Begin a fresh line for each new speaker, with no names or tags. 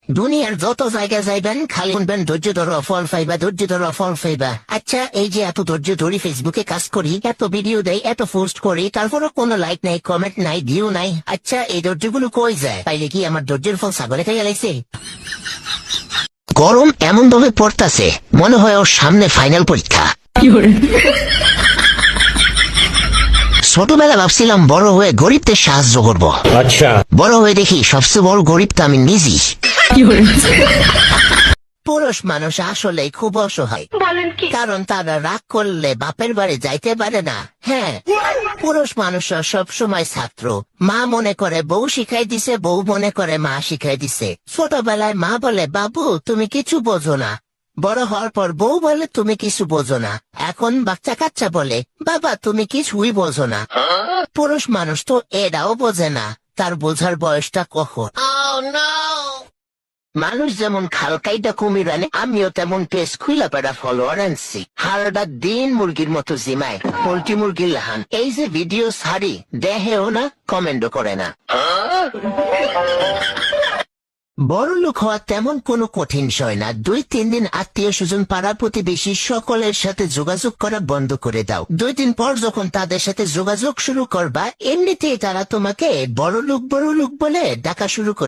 দুনিয়ার যত জায়গা যাইবেন খালি শুনবেন ধৈর্য ধরো ফল পাইবা, ধৈর্য ধরো ফল পাইবা। আচ্ছা, এই যে এত ধৈর্য ধরি ফেসবুকে কাজ করি, এত ভিডিও দেই, এত পোস্ট করি, তারপরও কোনো লাইক নাই, কমেন্ট নাই, ভিউ নাই। আচ্ছা, এই ধৈর্যগুলো কই যায়? তাইলে কি আমার ধৈর্যের ফল ছাগলে খাইয়া লাইছে? গরম এমন ভাবে পড়তাছে মনে হয় ওর সামনে ফাইনাল পরীক্ষা। ছোটবেলা ভাবছিলাম বড় হয়ে গরিবদের সাহায্য করব। আচ্ছা, বড় হয়ে দেখি সবচেয়ে বড় গরিব তো আমি নিজেই। পুরুষ মানুষ আসলে খুব অসহায়, কারণ তারা রাগ করলে বাপের বাড়ি যাইতে পারে না। হ্যাঁ, পুরুষ মানুষরা সব সময় ছাত্র। মা মনে করে বউ শিখাই দিছে, বউ মনে করে মা শিখাই দিছে। ছোটবেলায় মা বলে বাবু তুমি কিছু বোঝো না, বড় হওয়ার পর বউ বলে তুমি কিছু বোঝো না। এখন বাচ্চা কাচ্চা বলে বাবা তুমি কিছুই বোঝো না। পুরুষ মানুষ তো এটাও বোঝে না তার বোঝার বয়সটা কখন। মানুষ যেমন খালকাইটা কুমির আনে, আমিও তেমন পেস খুইলা পেড়া ফলোয়ার আনছি। হারাটা দিন মুরগির মতো জিমায়, পোল্ট্রি মুরগির লাহান। এই যে ভিডিও ছাড়ি দেহেও না, কমেন্টও করে না। বড় লোক হওয়া তেমন কোনো কঠিন বিষয় না। 2-3 দিন আত্মীয় স্বজন পাড়া প্রতিবেশী সকলের সাথে যোগাযোগ করা বন্ধ করে দাও। 2 দিন পর যখন তাদের সাথে যোগাযোগ শুরু করবা, এমনিতেই তারা তোমাকে বড় লোক বলে ডাকা শুরু করে।